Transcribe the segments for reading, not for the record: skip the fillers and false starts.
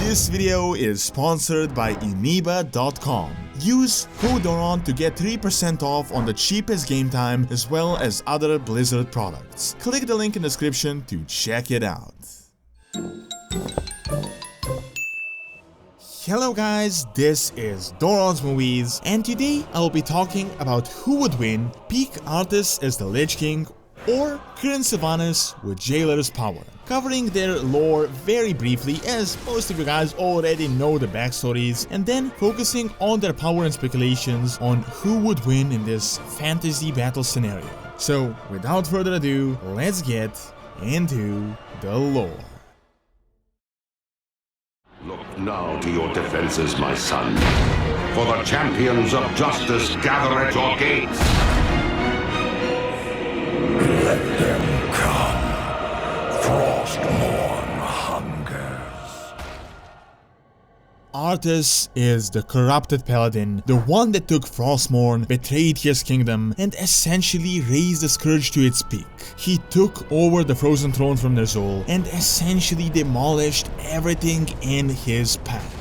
This video is sponsored by Eniba.com. Use code DORON to get 3% off on the cheapest game time as well as other Blizzard products. Click the link in the description to check it out. Hello guys, this is Doron's Movies, and today I'll be talking about who would win, peak Arthas as the Lich King or current Sylvanas with Jailer's power, covering their lore very briefly as most of you guys already know the backstories, and then focusing on their power and speculations on who would win in this fantasy battle scenario. So without further ado, let's get into the lore. Look now to your defenses, my son, for the champions of justice gather at your gates. Let them come. Frostmourne hungers. Arthas is the corrupted paladin, the one that took Frostmourne, betrayed his kingdom, and essentially raised the Scourge to its peak. He took over the frozen throne from Ner'zhul and essentially demolished everything in his path.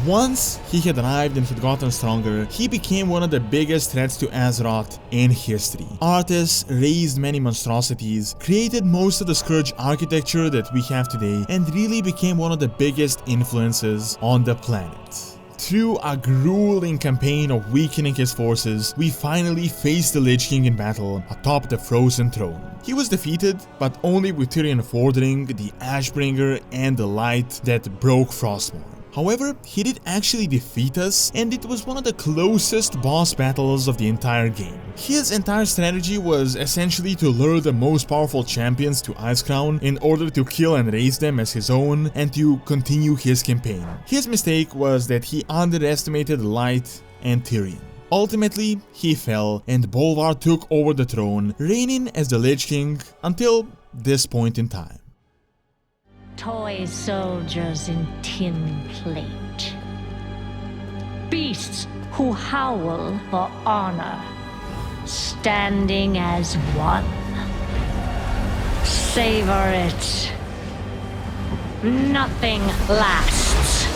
Once he had arrived and had gotten stronger, he became one of the biggest threats to Azeroth in history. Arthas raised many monstrosities, created most of the Scourge architecture that we have today, and really became one of the biggest influences on the planet. Through a grueling campaign of weakening his forces, we finally faced the Lich King in battle atop the Frozen Throne. He was defeated, but only with Tyrion of Ordering, the Ashbringer, and the Light that broke Frostmourne. However, he did actually defeat us, and it was one of the closest boss battles of the entire game. His entire strategy was essentially to lure the most powerful champions to Icecrown in order to kill and raise them as his own and to continue his campaign. His mistake was that he underestimated Light and Tyrion. Ultimately, he fell and Bolvar took over the throne, reigning as the Lich King until this point in time. Toy soldiers in tin plate. Beasts who howl for honor, standing as one. Savor it. Nothing lasts.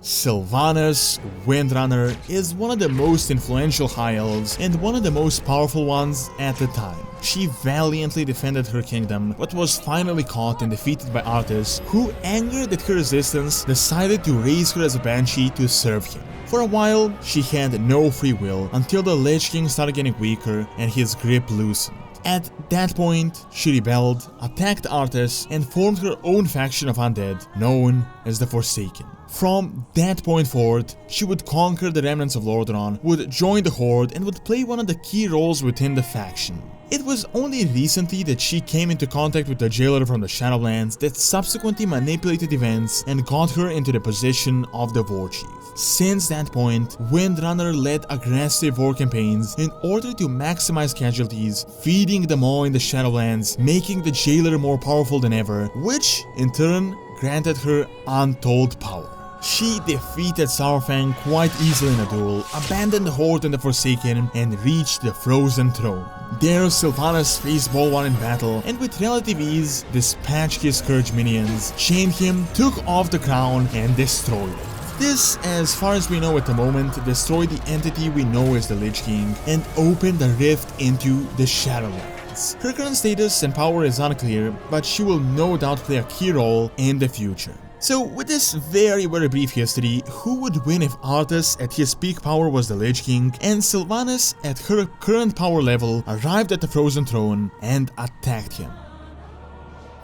Sylvanas, Windrunner, is one of the most influential High Elves and one of the most powerful ones at the time. She valiantly defended her kingdom, but was finally caught and defeated by Arthas, who, angered at her resistance, decided to raise her as a banshee to serve him. For a while, she had no free will until the Lich King started getting weaker and his grip loosened. At that point, she rebelled, attacked Arthas, and formed her own faction of undead, known as the Forsaken. From that point forward, she would conquer the remnants of Lordaeron, would join the Horde, and would play one of the key roles within the faction. It was only recently that she came into contact with the Jailer from the Shadowlands that subsequently manipulated events and got her into the position of the War Chief. Since that point, Windrunner led aggressive war campaigns in order to maximize casualties, feeding them all in the Shadowlands, making the Jailer more powerful than ever, which in turn granted her untold power. She defeated Saurfang quite easily in a duel, abandoned the Horde and the Forsaken, and reached the Frozen Throne. There, Sylvanas faced Bolvar in battle, and with relative ease, dispatched his Scourge minions, chained him, took off the crown, and destroyed it. This, as far as we know at the moment, destroyed the entity we know as the Lich King, and opened a rift into the Shadowlands. Her current status and power is unclear, but she will no doubt play a key role in the future. So, with this very brief history, who would win if Arthas at his peak power was the Lich King, and Sylvanas at her current power level arrived at the Frozen Throne and attacked him?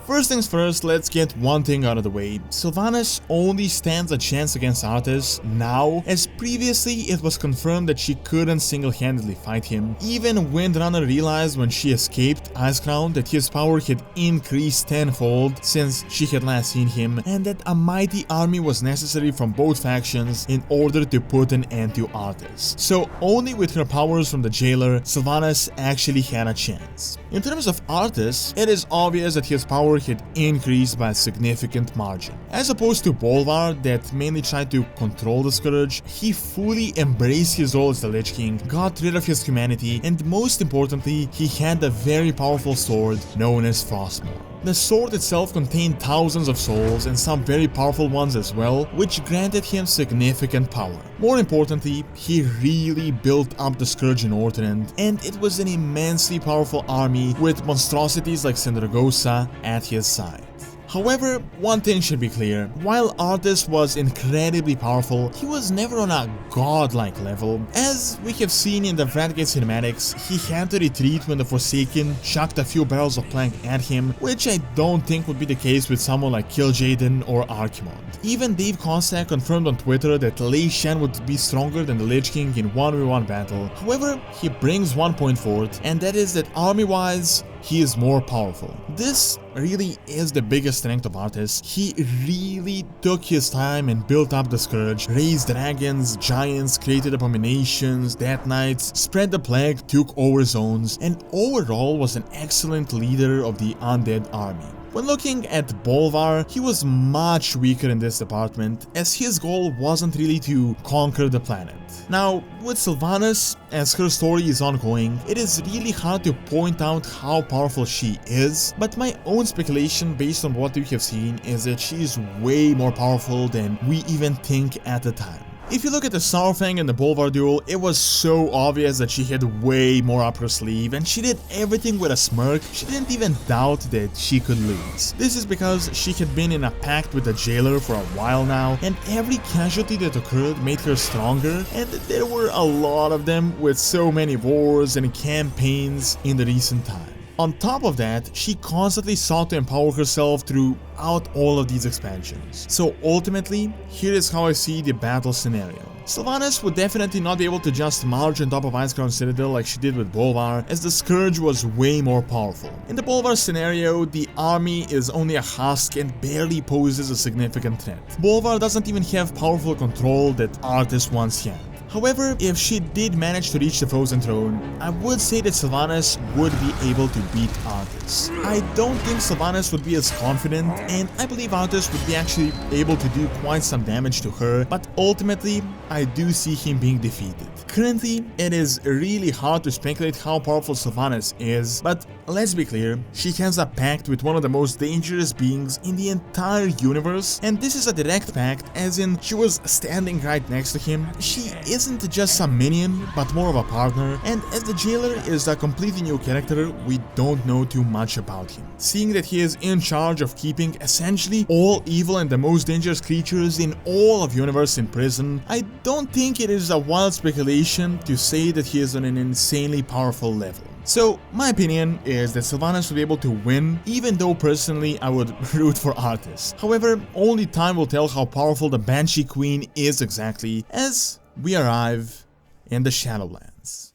First things first, let's get one thing out of the way. Sylvanas only stands a chance against Arthas now, as previously it was confirmed that she couldn't single-handedly fight him. Even Windrunner realized when she escaped Icecrown that his power had increased tenfold since she had last seen him, and that a mighty army was necessary from both factions in order to put an end to Arthas. So only with her powers from the Jailer, Sylvanas actually had a chance. In terms of Arthas, it is obvious that his power had increased by a significant margin. As opposed to Bolvar that mainly tried to control the Scourge, he fully embraced his role as the Lich King, got rid of his humanity, and most importantly, he had a very powerful sword known as Frostmourne. The sword itself contained thousands of souls and some very powerful ones as well, which granted him significant power. More importantly, he really built up the Scourge in Northrend, and it was an immensely powerful army with monstrosities like Sindragosa at his side. However, one thing should be clear, while Arthas was incredibly powerful, he was never on a godlike level. As we have seen in the Vradgate cinematics, he had to retreat when the Forsaken chucked a few barrels of plank at him, which I don't think would be the case with someone like Kil'jaeden or Archimonde. Even Dave Cossack confirmed on Twitter that Lei Shan would be stronger than the Lich King in 1v1 battle. However, he brings one point forward, and that is that army-wise, he is more powerful. This really is the biggest strength of Arthas. He really took his time and built up the Scourge, raised dragons, giants, created abominations, death knights, spread the plague, took over zones, and overall was an excellent leader of the undead army. When looking at Bolvar, he was much weaker in this department, as his goal wasn't really to conquer the planet. Now, with Sylvanas, as her story is ongoing, it is really hard to point out how powerful she is, but my own speculation based on what we have seen is that she is way more powerful than we even think at the time. If you look at the Saurfang and the Bolvar duel, it was so obvious that she had way more up her sleeve, and she did everything with a smirk. She didn't even doubt that she could lose. This is because she had been in a pact with the jailer for a while now, and every casualty that occurred made her stronger, and there were a lot of them with so many wars and campaigns in the recent time. On top of that, she constantly sought to empower herself throughout all of these expansions. So ultimately, here is how I see the battle scenario. Sylvanas would definitely not be able to just march on top of Icecrown Citadel like she did with Bolvar, as the Scourge was way more powerful. In the Bolvar scenario, the army is only a husk and barely poses a significant threat. Bolvar doesn't even have powerful control that Arthas once had. However, if she did manage to reach the Frozen Throne, I would say that Sylvanas would be able to beat Arthas. I don't think Sylvanas would be as confident, and I believe Arthas would be actually able to do quite some damage to her, but ultimately, I do see him being defeated. Currently, it is really hard to speculate how powerful Sylvanas is, but let's be clear, she has a pact with one of the most dangerous beings in the entire universe, and this is a direct pact, as in she was standing right next to him. She isn't just some minion, but more of a partner, and as the jailer is a completely new character, we don't know too much about him. Seeing that he is in charge of keeping essentially all evil and the most dangerous creatures in all of universe in prison, I don't think it is a wild speculation to say that he is on an insanely powerful level. So, my opinion is that Sylvanas will be able to win, even though personally I would root for Arthas. However, only time will tell how powerful the Banshee Queen is exactly, as we arrive in the Shadowlands.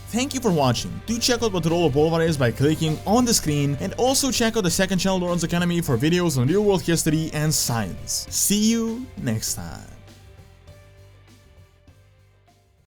Thank you for watching. Do check out what the role of Bolvar is by clicking on the screen, and also check out the second channel, Lawrence Academy, for videos on real world history and science. See you next time.